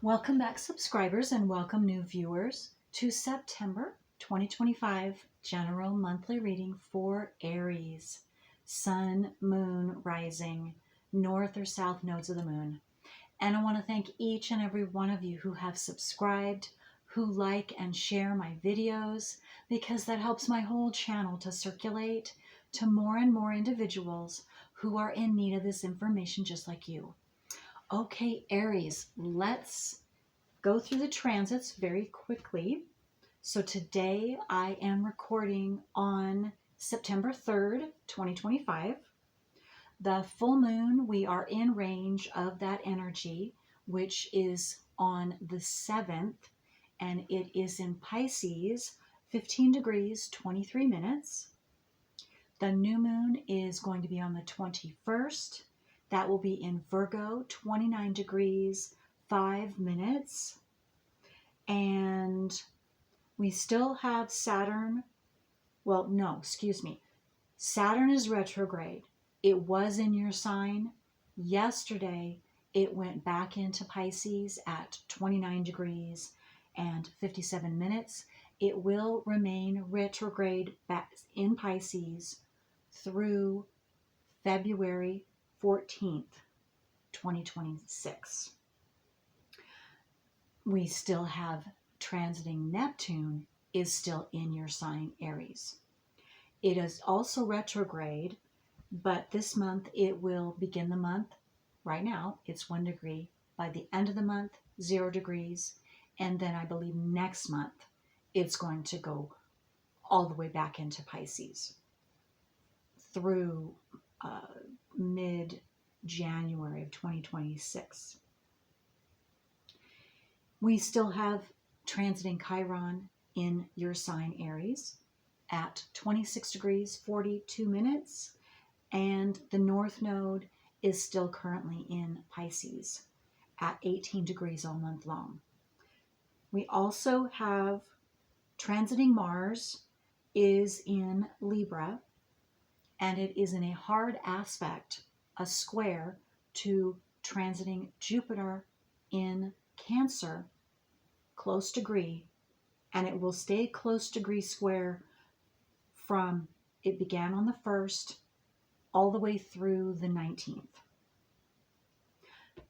Welcome back, subscribers, and welcome new viewers to September 2025 General Monthly Reading for Aries. Sun, Moon, Rising, North or South nodes of the Moon. And I want to thank each and every one of you who have subscribed, who like and share my videos, because that helps my whole channel to circulate to more and more individuals who are in need of this information just like you. Okay, Aries, let's go through the transits very quickly. So today I am recording on September 3rd, 2025. The full moon, we are in range of that energy, which is on the 7th, and it is in Pisces, 15 degrees, 23 minutes. The new moon is going to be on the 21st. That will be in Virgo, 29 degrees, 5 minutes. And we still have Saturn. Well, no, excuse me. Saturn is retrograde. It was in your sign. Yesterday, it went back into Pisces at 29 degrees and 57 minutes. It will remain retrograde back in Pisces through February 14th, 2026. We still have transiting Neptune is still in your sign, Aries. It is also retrograde, but this month it will begin the month. Right now, it's 1 degree. By the end of the month, 0 degrees. And then I believe next month, it's going to go all the way back into Pisces through mid-January of 2026. We still have transiting Chiron in your sign, Aries, at 26 degrees, 42 minutes. And the North Node is still currently in Pisces at 18 degrees all month long. We also have transiting Mars is in Libra, and it is in a hard aspect, a square, to transiting Jupiter in Cancer, close degree, and it will stay close degree square from, it began on the 1st all the way through the 19th.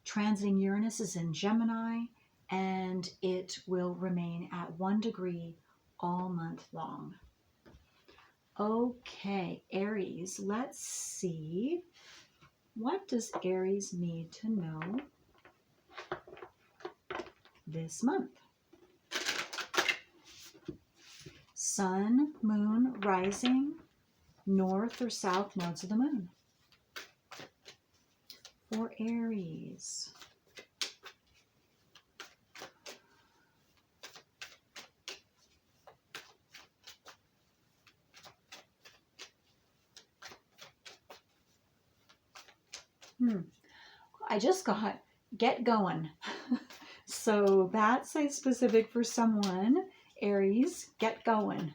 Transiting Uranus is in Gemini, and it will remain at 1 degree all month long. Okay, Aries, let's see. What does Aries need to know this month? Sun, Moon, Rising, North or South nodes of the Moon. For Aries. I just got get going. So that's a specific for someone. Aries, get going.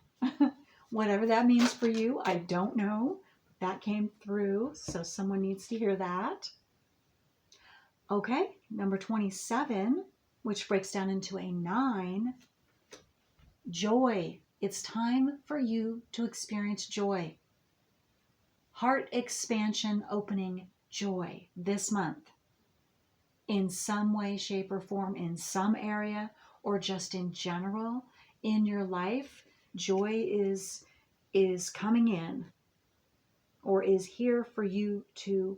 Whatever that means for you, I don't know. That came through, so someone needs to hear that. Okay, number 27, which breaks down into a 9. Joy. It's time for you to experience joy. Heart expansion, opening joy this month. In some way, shape, or form, in some area, or just in general in your life, joy is coming in, or is here for you to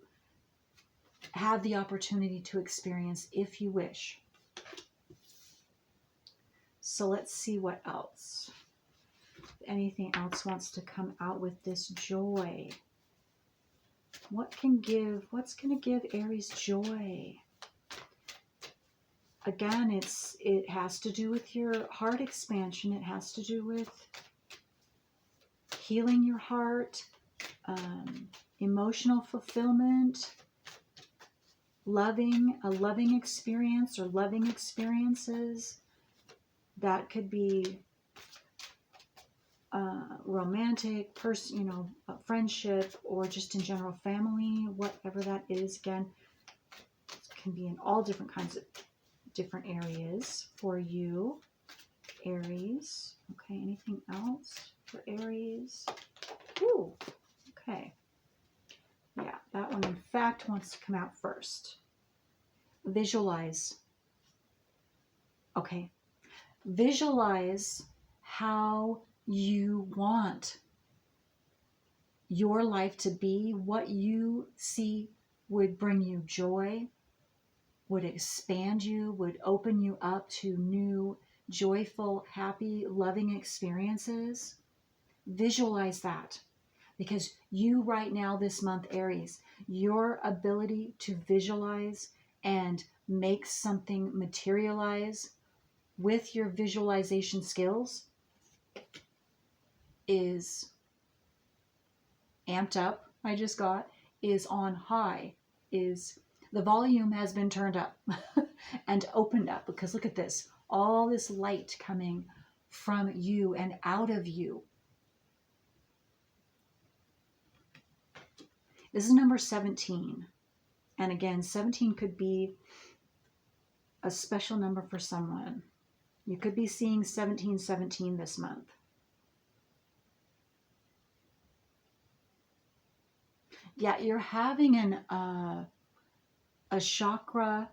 have the opportunity to experience if you wish. So let's see what else. If anything else wants to come out with this joy. What's going to give Aries joy? Again, it has to do with your heart expansion. It has to do with healing your heart, emotional fulfillment, a loving experience or loving experiences. That could be romantic, friendship, or just in general family, whatever that is. Again, it can be in all different kinds of different areas for you, Aries. Okay, anything else for Aries? Ooh, okay. Yeah, that one in fact wants to come out first. Visualize. Okay. Visualize how you want your life to be, what you see would bring you joy, would expand you, would open you up to new, joyful, happy, loving experiences. Visualize that. Because you right now, this month, Aries, your ability to visualize and make something materialize with your visualization skills is amped up. I just got is on high, is the volume has been turned up and opened up, because look at this, all this light coming from you and out of you. This is number 17. And again, 17 could be a special number for someone. You could be seeing 1717 this month. Yeah, you're having a chakra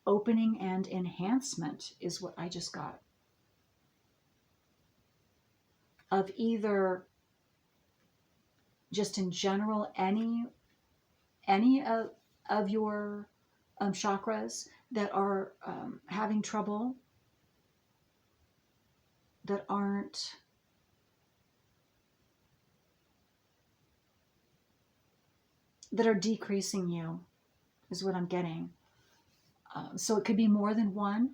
opening and enhancement is what I just got. Of either just in general, any of your chakras that are having trouble, that aren't that are decreasing you, is what I'm getting. So it could be more than one.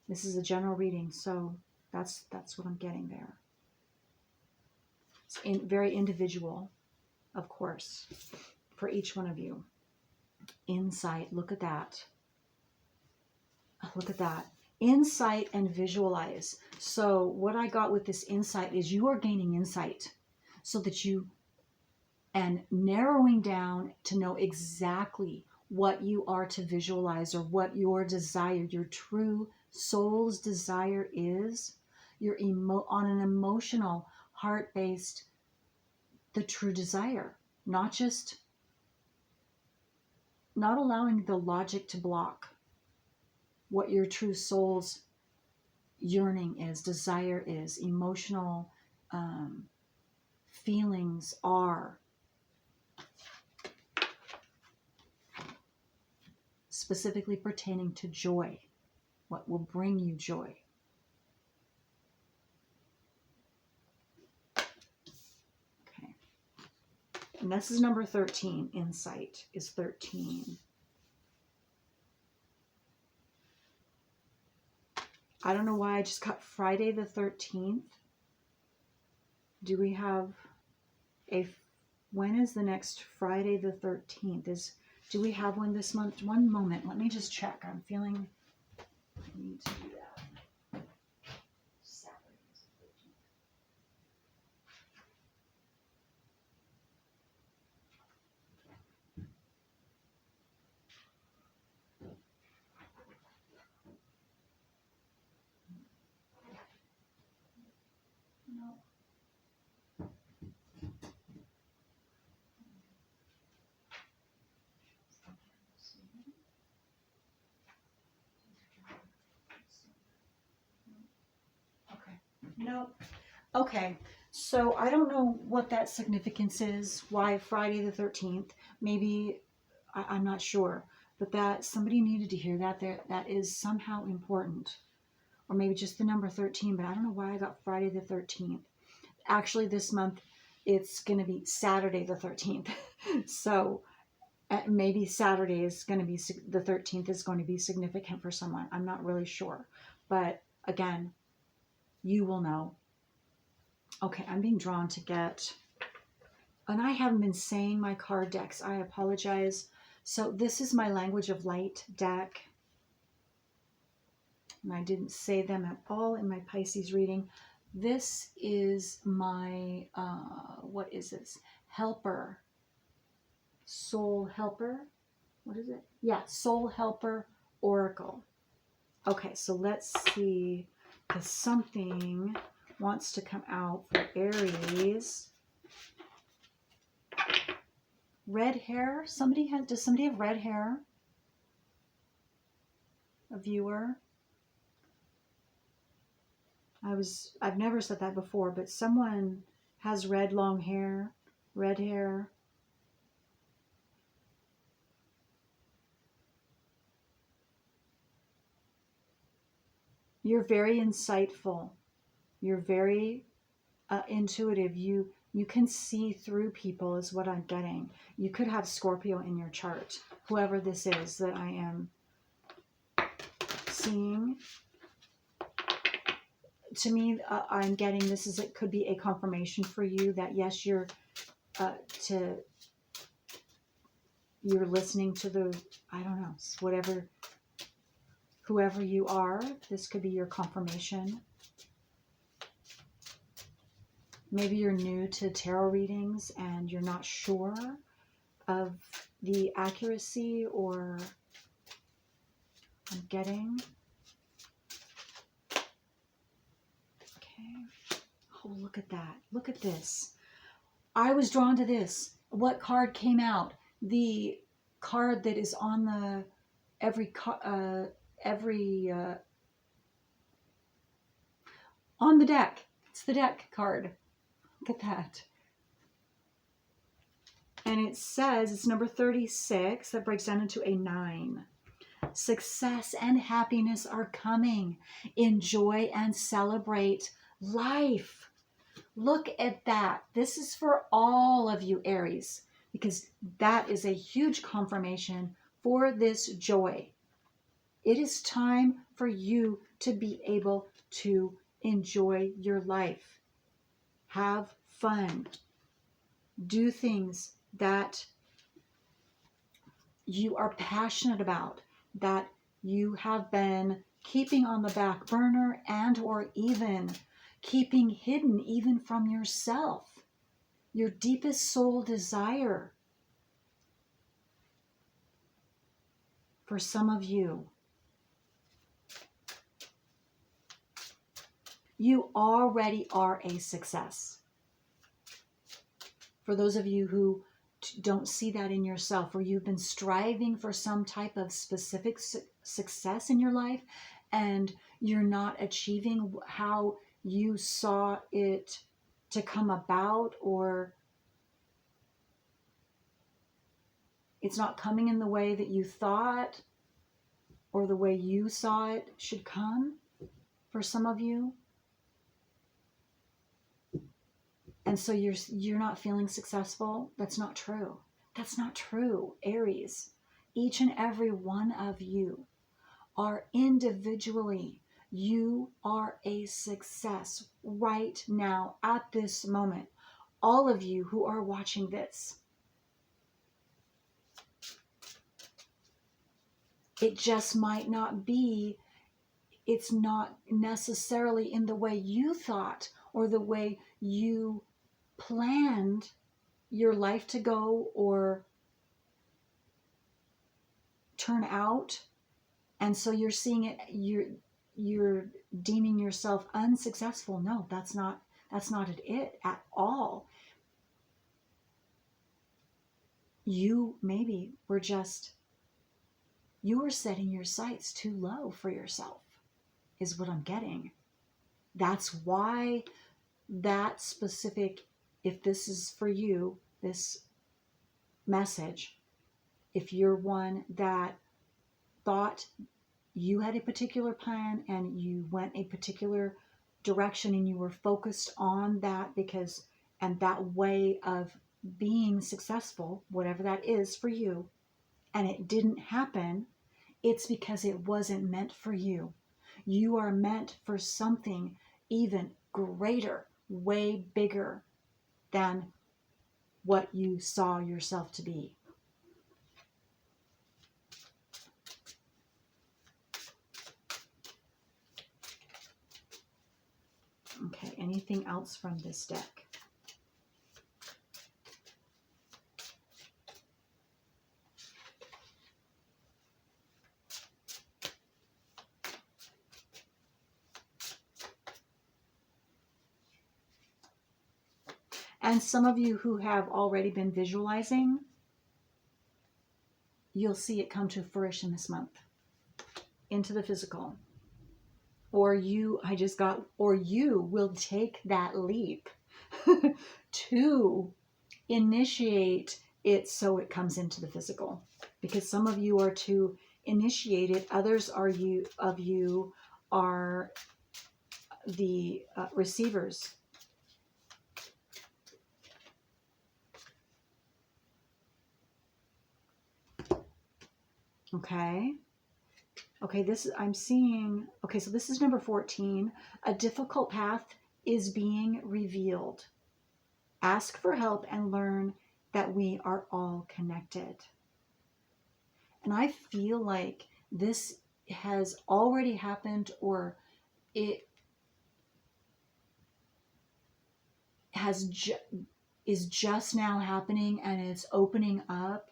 This is a general reading, so that's what I'm getting there. It's very individual, of course, for each one of you. Insight, look at that. Look at that. Insight and visualize. So what I got with this insight is you are gaining insight so that you, and narrowing down to know exactly what you are to visualize, or what your desire, your true soul's desire is. You're on an emotional, heart-based, the true desire, not allowing the logic to block what your true soul's yearning is, desire is, emotional feelings are. Specifically pertaining to joy, what will bring you joy. Okay. And this is number 13. Insight is 13. I don't know why I just got Friday the 13th. Do we have when is the next Friday the 13th? Do we have one this month? One moment, let me just check. I'm feeling I need to do that. Saturday is the 13th. No. No. Okay. So I don't know what that significance is. Why Friday the 13th? Maybe I'm not sure. But that somebody needed to hear that. That is somehow important. Or maybe just the number 13. But I don't know why I got Friday the 13th. Actually, this month it's going to be Saturday the 13th. So maybe Saturday is going to be the 13th is going to be significant for someone. I'm not really sure. But again, you will know. Okay, I'm being drawn to get, and I haven't been saying my card decks. I apologize. So this is my Language of Light deck. And I didn't say them at all in my Pisces reading. This is my, what is this? Helper Soul Helper. What is it? Yeah, Soul Helper Oracle. Okay, so let's see if something wants to come out for Aries. Red hair. Does somebody have red hair? A viewer. I've never said that before, but someone has red long hair, red hair. You're very insightful. You're very intuitive. You can see through people is what I'm getting. You could have Scorpio in your chart, whoever this is that I am seeing. To me, I'm getting this is it could be a confirmation for you that yes, you're listening to the, I don't know, whatever, whoever you are. This could be your confirmation. Maybe you're new to tarot readings and you're not sure of the accuracy, or I'm getting. Okay. Oh, look at that. Look at this. I was drawn to this. What card came out? The card that is on the on the deck. It's the deck card. Look at that. And it says, it's number 36, that breaks down into a 9. Success and happiness are coming. Enjoy and celebrate life. Look at that. This is for all of you, Aries, because that is a huge confirmation for this joy. It is time for you to be able to enjoy your life. Have fun. Do things that you are passionate about, that you have been keeping on the back burner and or even keeping hidden even from yourself. Your deepest soul desire. For some of you, you already are a success. For those of you who don't see that in yourself, or you've been striving for some type of specific success in your life and you're not achieving how you saw it to come about, or it's not coming in the way that you thought or the way you saw it should come for some of you. And so you're not feeling successful. That's not true. That's not true, Aries. Each and every one of you are individually. You are a success right now at this moment. All of you who are watching this. It just might not be, it's not necessarily in the way you thought or the way you planned your life to go or turn out. And so you're seeing it, you're deeming yourself unsuccessful. No, that's not it at all. You maybe were you were setting your sights too low for yourself, is what I'm getting. That's why that specific, if this is for you, this message, if you're one that thought you had a particular plan and you went a particular direction and you were focused on that and that way of being successful, whatever that is for you, and it didn't happen, it's because it wasn't meant for you. You are meant for something even greater, way bigger than what you saw yourself to be. Okay, anything else from this deck? And some of you who have already been visualizing, you'll see it come to fruition this month into the physical. Or you will take that leap to initiate it so it comes into the physical. Because some of you are to initiate it, others of you are the receivers. Okay. Okay, I'm seeing, okay, so this is number 14. A difficult path is being revealed. Ask for help and learn that we are all connected. And I feel like this has already happened, or it is just now happening, and it's opening up.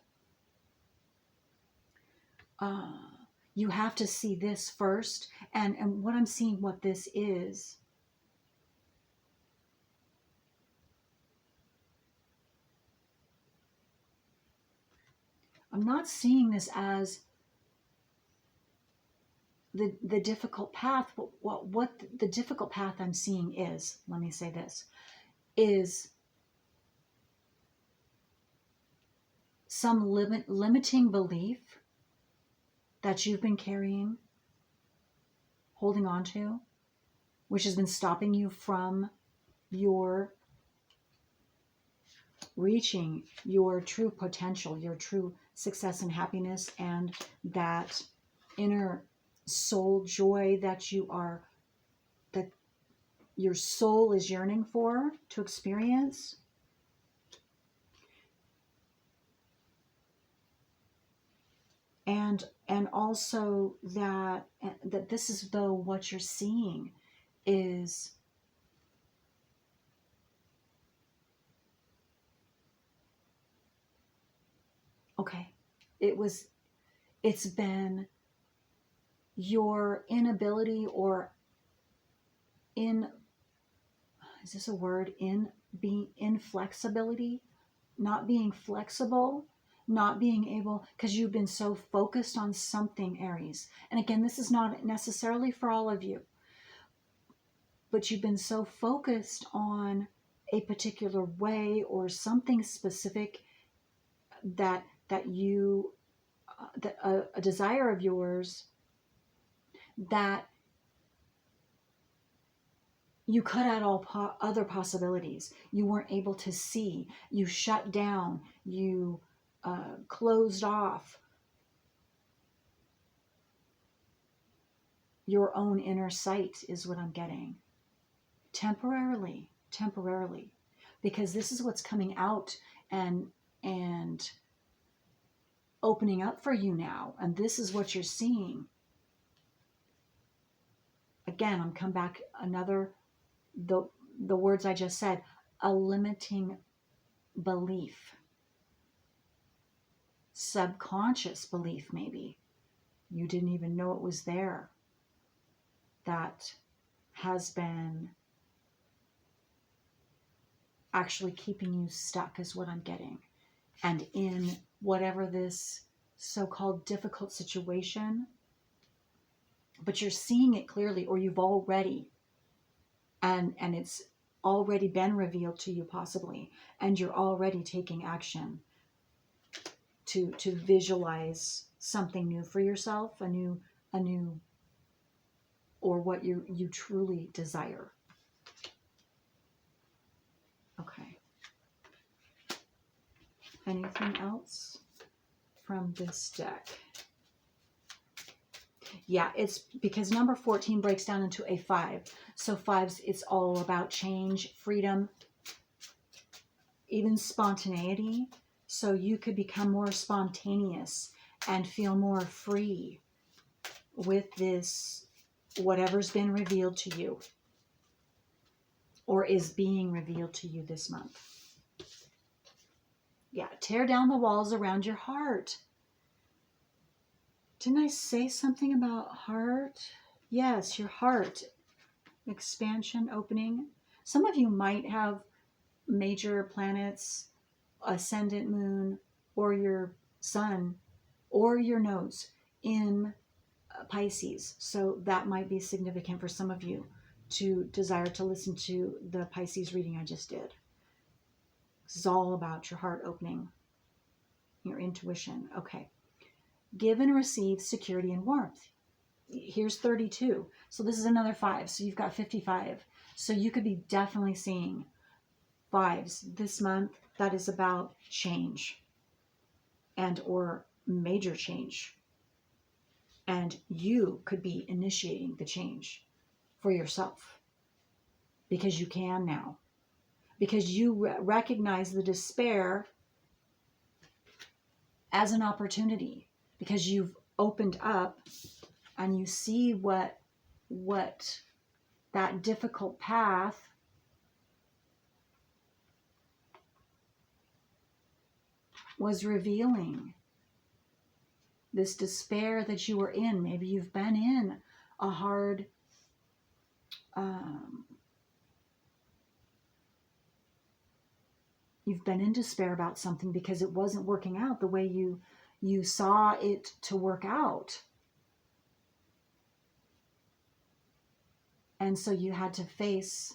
You have to see this first. And what I'm seeing, what this is, I'm not seeing this as the difficult path. What the difficult path I'm seeing is, let me say this, is some limiting belief that you've been carrying, holding on to, which has been stopping you from your reaching your true potential, your true success and happiness, and that inner soul joy that your soul is yearning for to experience. And also that this is, though, what you're seeing is okay. It's been your inability, or is this a word? Being inflexibility, not being flexible, not being able, because you've been so focused on something, Aries. And again, this is not necessarily for all of you, but you've been so focused on a particular way or something specific that you, a desire of yours, that you cut out all other possibilities. You weren't able to see. You shut down. You closed off your own inner sight, is what I'm getting. Temporarily, because this is what's coming out and opening up for you now, and this is what you're seeing. Again, I'm come back the words I just said, a limiting belief, subconscious belief, maybe you didn't even know it was there, that has been actually keeping you stuck, is what I'm getting. And in whatever this so-called difficult situation, but you're seeing it clearly, or you've already, and it's already been revealed to you possibly, and you're already taking action to visualize something new for yourself, a new or what you truly desire. Okay. Anything else from this deck? Yeah, it's because number 14 breaks down into a 5. So 5s, it's all about change, freedom, even spontaneity. So you could become more spontaneous and feel more free with this, whatever's been revealed to you or is being revealed to you this month. Yeah, tear down the walls around your heart. Didn't I say something about heart? Yes, your heart. Expansion, opening. Some of you might major planets, ascendant moon, or your sun, or your nodes in Pisces. So that might be significant for some of you to desire to listen to the Pisces reading I just did. This is all about your heart opening, your intuition. Okay. Give and receive security and warmth. Here's 32. So this is another 5. So you've got 55. So you could be definitely seeing 5s this month. That is about change and or major change. And you could be initiating the change for yourself because you can now. Because you recognize the despair as an opportunity. Because you've opened up and you see what that difficult path was revealing. This despair that you were in. Maybe you've been in a hard you've been in despair about something because it wasn't working out the way you saw it to work out. And so you had to face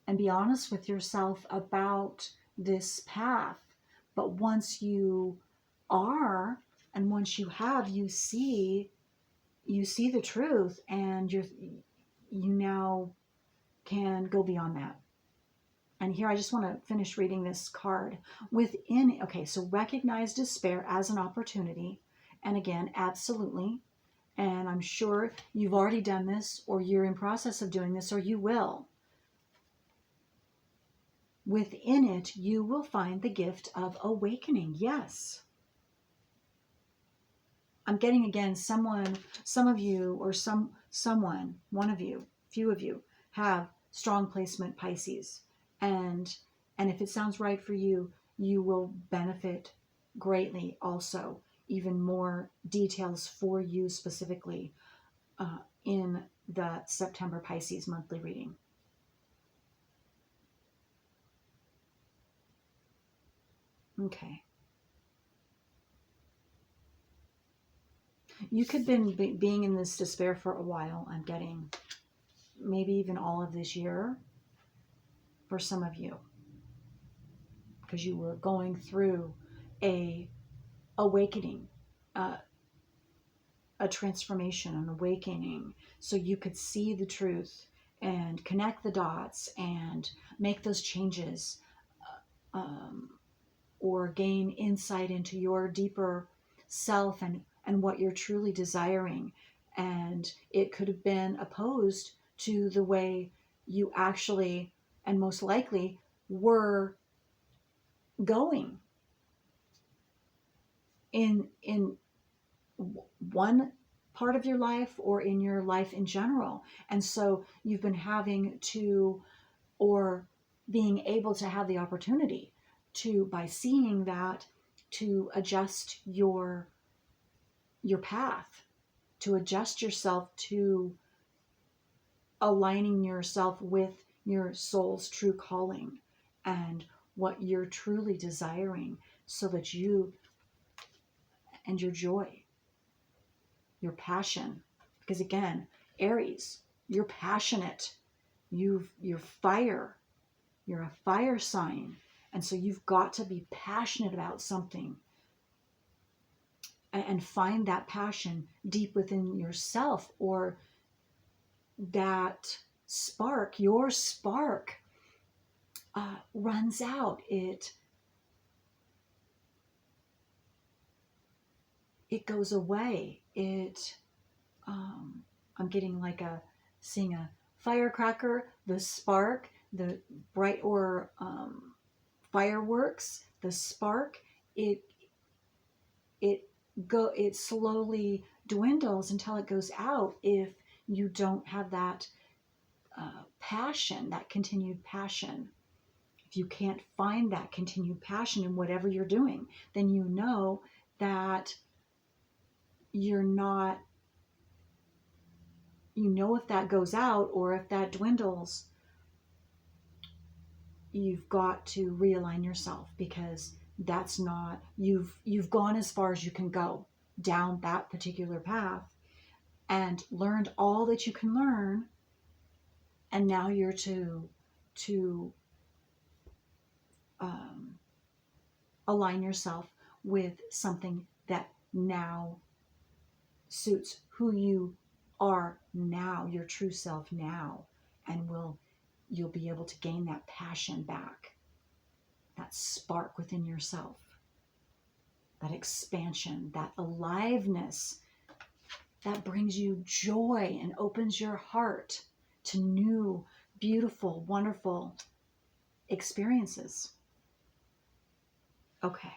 and be honest with yourself about this path. But once you are, and once you have, you see the truth, and you now can go beyond that. And here I just want to finish reading this card. Okay, so recognize despair as an opportunity. And again, absolutely. And I'm sure you've already done this, or you're in process of doing this, or you will. Within it, you will find the gift of awakening. Yes. I'm getting again, some of you, or someone, one of you, few of you have strong placement Pisces. And if it sounds right for you, you will benefit greatly also. Even more details for you specifically in the September Pisces monthly reading. Okay. You could have been being in this despair for a while. I'm getting maybe even all of this year for some of you, because you were going through a awakening, a transformation, an awakening, so you could see the truth and connect the dots and make those changes, or gain insight into your deeper self and what you're truly desiring. And it could have been opposed to the way you actually, and most likely, were going in one part of your life or in your life in general. And so you've been having to, or being able to have the opportunity to, by seeing that, to adjust your path, to adjust yourself to aligning yourself with your soul's true calling and what you're truly desiring, so that you and your joy, your passion, because again, Aries, you're passionate, you're fire, you're a fire sign, and so you've got to be passionate about something and find that passion deep within yourself, or that spark, your spark, runs out. It goes away. I'm getting like seeing a firecracker, the spark, the bright, or fireworks, the spark, it slowly dwindles until it goes out if you don't have that passion, that continued passion. If you can't find that continued passion in whatever you're doing, then you know that you're not, if that goes out or if that dwindles, you've got to realign yourself, because that's not, you've gone as far as you can go down that particular path and learned all that you can learn, and now you're to um, align yourself with something that now suits who you are now, your true self now, and you'll be able to gain that passion back, that spark within yourself, that expansion, that aliveness that brings you joy and opens your heart to new, beautiful, wonderful experiences. Okay.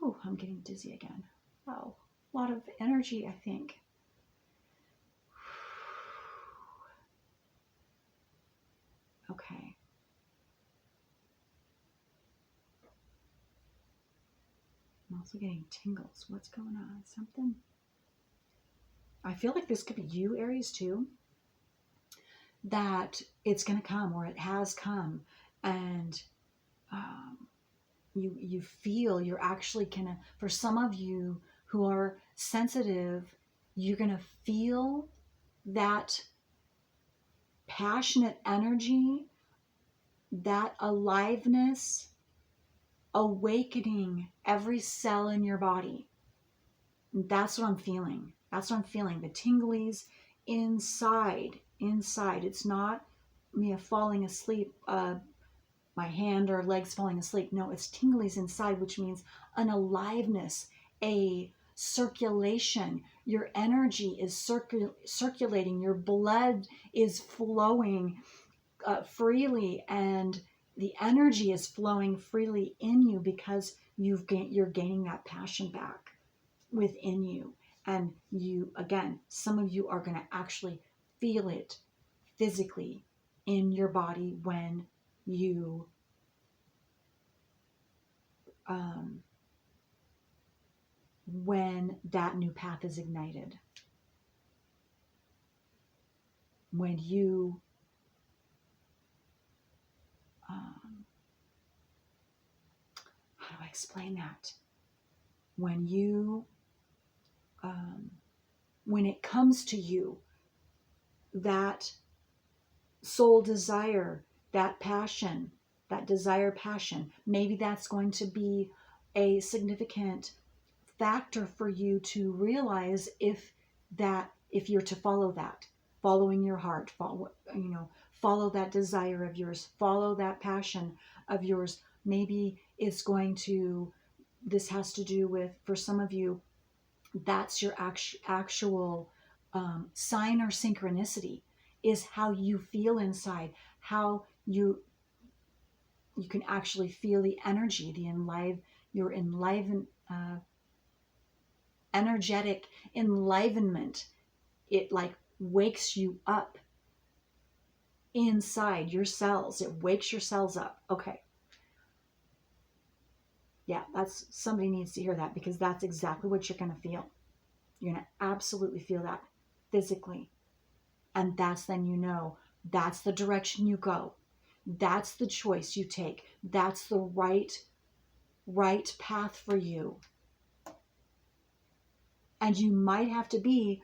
Oh, I'm getting dizzy again. Wow. A lot of energy, I think. Okay. I'm also getting tingles. What's going on? Something. I feel like this could be you, Aries, too. That it's going to come, or it has come, and you feel you're actually gonna. For some of you who are sensitive, you're gonna feel that passionate energy, that aliveness, awakening every cell in your body. That's what I'm feeling. That's what I'm feeling. The tinglies inside. It's not me falling asleep, my hand or legs falling asleep. No, it's tinglies inside, which means an aliveness, a circulation. Your energy is circulating. Your blood is flowing freely, and the energy is flowing freely in you, because you're gaining that passion back within you. And you, again, some of you are going to actually feel it physically in your body when you when that new path is ignited, when you how do I explain that? When you when it comes to you, that soul desire, that passion, that desire passion, maybe that's going to be a significant factor for you to realize if you're to follow that, following your heart, follow that desire of yours, follow that passion of yours. Maybe it's going to, this has to do with, for some of you, that's your actual sign or synchronicity, is how you feel inside, how you can actually feel the energy, your enliven energetic enlivenment. It like wakes you up inside your cells. It wakes your cells up. Okay. Yeah, that's, somebody needs to hear that, because that's exactly what you're going to feel. You're going to absolutely feel that physically. And that's, then you know, that's the direction you go. That's the choice you take. That's the right path for you. And you might have to be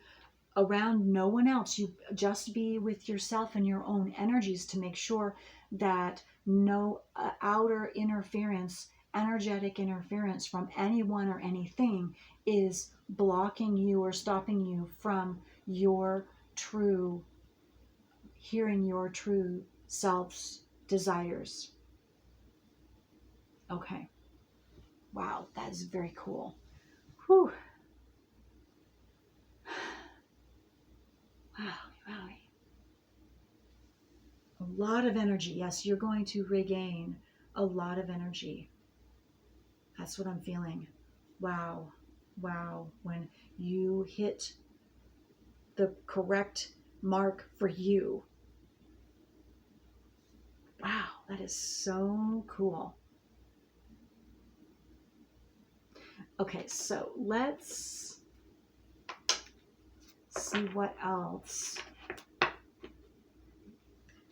around no one else. You just be with yourself and your own energies to make sure that no outer interference, energetic interference from anyone or anything is blocking you or stopping you from hearing your true self's desires. Okay. Wow, that is very cool. Whew. Wow. A lot of energy. Yes, you're going to regain a lot of energy. That's what I'm feeling. Wow. When you hit the correct mark for you. Wow, that is so cool. Okay, so let's see what else.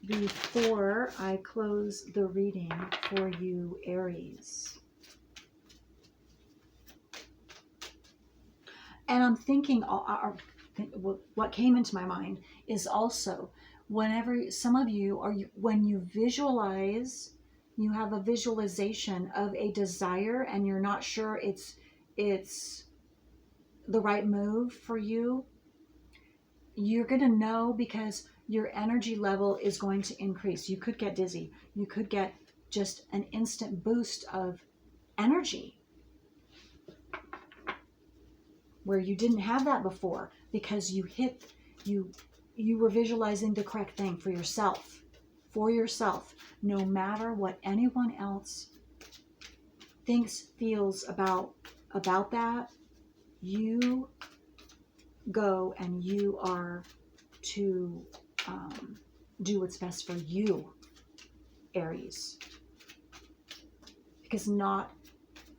before I close the reading for you, Aries. And I'm thinking, what came into my mind is also whenever some of you are, when you visualize, you have a visualization of a desire and you're not sure it's the right move for you, you're going to know because your energy level is going to increase. You could get dizzy. You could get just an instant boost of energy where you didn't have that before because you were visualizing the correct thing for yourself. For yourself, no matter what anyone else thinks, feels about that, you go and you are to do what's best for you, Aries. Because not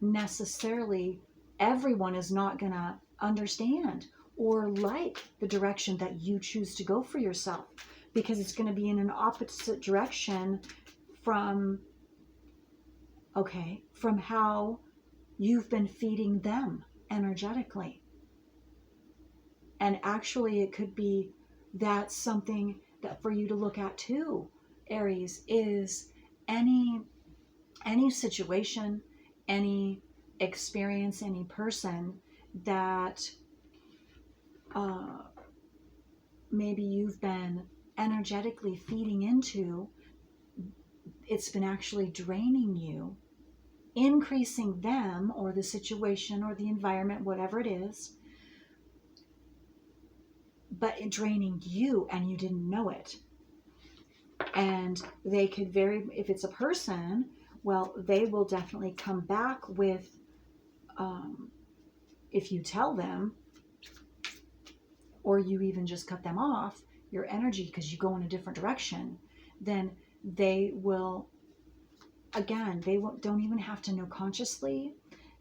necessarily everyone is not going to understand or like the direction that you choose to go for yourself, because it's going to be in an opposite direction from how you've been feeding them energetically. And actually it could be that's something that for you to look at too, Aries, is any situation, any experience, any person that maybe you've been energetically feeding into, it's been actually draining you, increasing them or the situation or the environment, whatever it is, but draining you and you didn't know it. And they could if it's a person, well, they will definitely come back with, if you tell them, or you even just cut them off, your energy, because you go in a different direction, then they will, again, don't even have to know consciously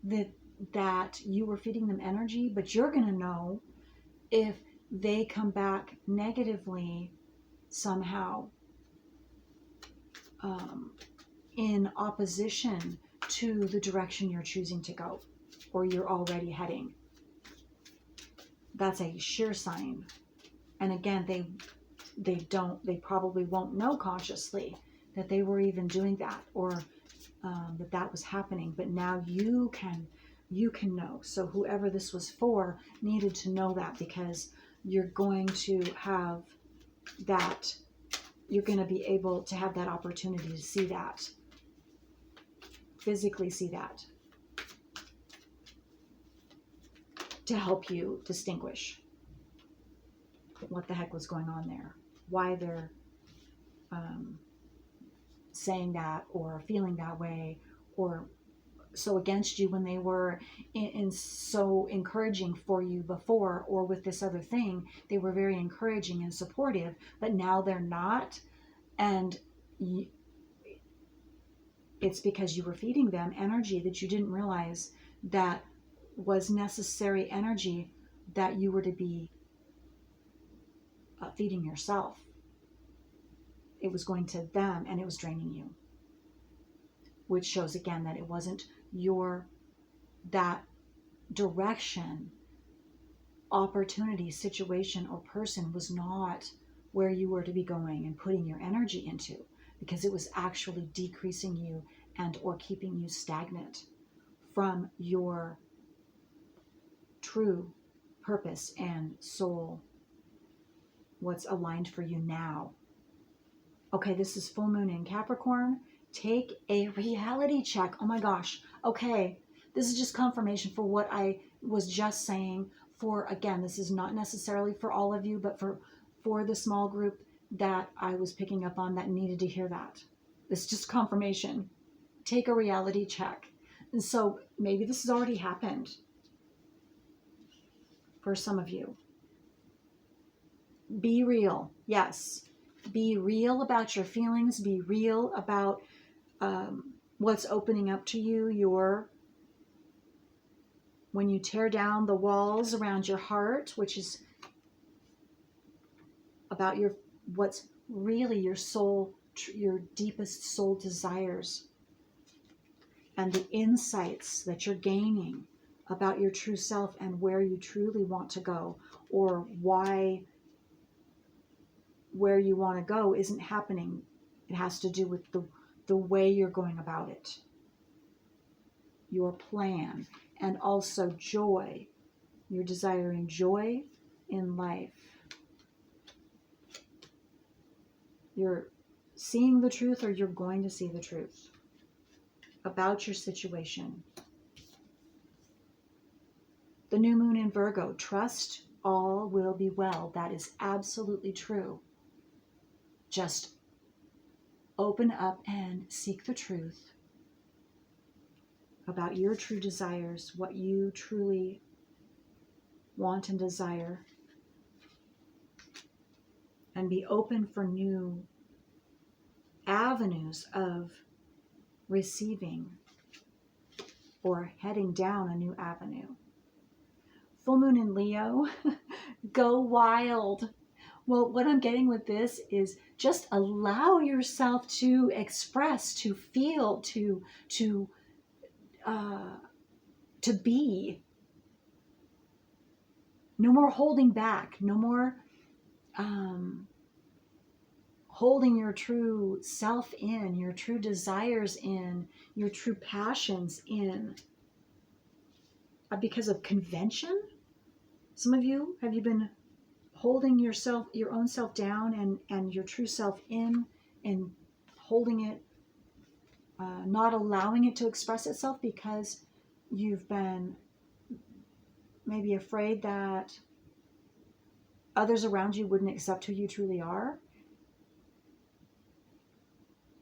that you were feeding them energy, but you're going to know if they come back negatively somehow, in opposition to the direction you're choosing to go or you're already heading. That's a sure sign. And again, they probably won't know consciously that they were even doing that, or that was happening, but now you can know. So whoever this was for needed to know that, because you're going to have that, you're going to be able to have that opportunity to see that, physically see that, to help you distinguish what the heck was going on there, why they're saying that or feeling that way, or so against you when they were in so encouraging for you before, or with this other thing, they were very encouraging and supportive, but now they're not. And it's because you were feeding them energy that you didn't realize that was necessary energy that you were to be feeding yourself. It was going to them and it was draining you, which shows again that it wasn't that direction, opportunity, situation, or person was not where you were to be going and putting your energy into, because it was actually decreasing you and or keeping you stagnant from your true purpose and soul, what's aligned for you now. Okay, this is full moon in Capricorn. Take a reality check. Oh my gosh. Okay, this is just confirmation for what I was just saying. For, again, this is not necessarily for all of you, but for the small group that I was picking up on that needed to hear that. It's just confirmation. Take a reality check. And so maybe this has already happened for some of you. Be real. Yes. Be real about your feelings. Be real about what's opening up to you. When you tear down the walls around your heart, which is about what's really your soul, your deepest soul desires, and the insights that you're gaining about your true self and where you truly want to go, or why where you want to go isn't happening. It has to do with the way you're going about it, your plan, and also joy. You're desiring joy in life. You're seeing the truth, or you're going to see the truth about your situation. The new moon in Virgo, trust all will be well. That is absolutely true. Just open up and seek the truth about your true desires, what you truly want and desire, and be open for new avenues of receiving or heading down a new avenue. Full moon in Leo, go wild. Well, what I'm getting with this is just allow yourself to express, to feel, to be. No more holding back. No more holding your true self in, your true desires in, your true passions in, because of convention. Some of you, have you been holding yourself, your own self down and your true self in, and holding it, not allowing it to express itself because you've been maybe afraid that others around you wouldn't accept who you truly are?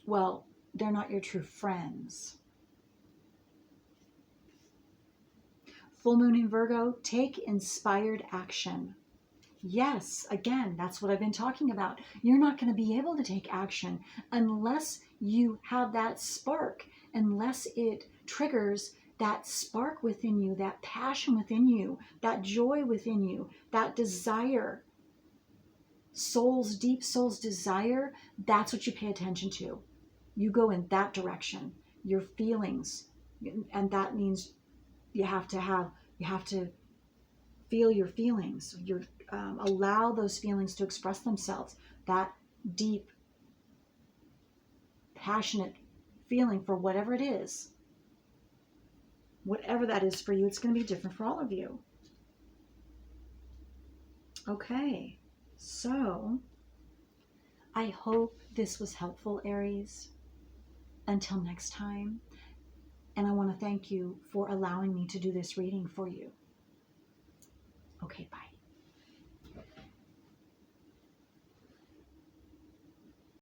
Well, they're not your true friends. Full moon in Virgo, take inspired action. Yes, again, that's what I've been talking about. You're not going to be able to take action unless you have that spark, unless it triggers that spark within you, that passion within you, that joy within you, that desire, deep soul's desire. That's what you pay attention to. You go in that direction, your feelings, and that means you have to feel your feelings. Allow those feelings to express themselves. That deep, passionate feeling for whatever it is, whatever that is for you, it's going to be different for all of you. Okay, so I hope this was helpful, Aries. Until next time, and I want to thank you for allowing me to do this reading for you. Okay, bye.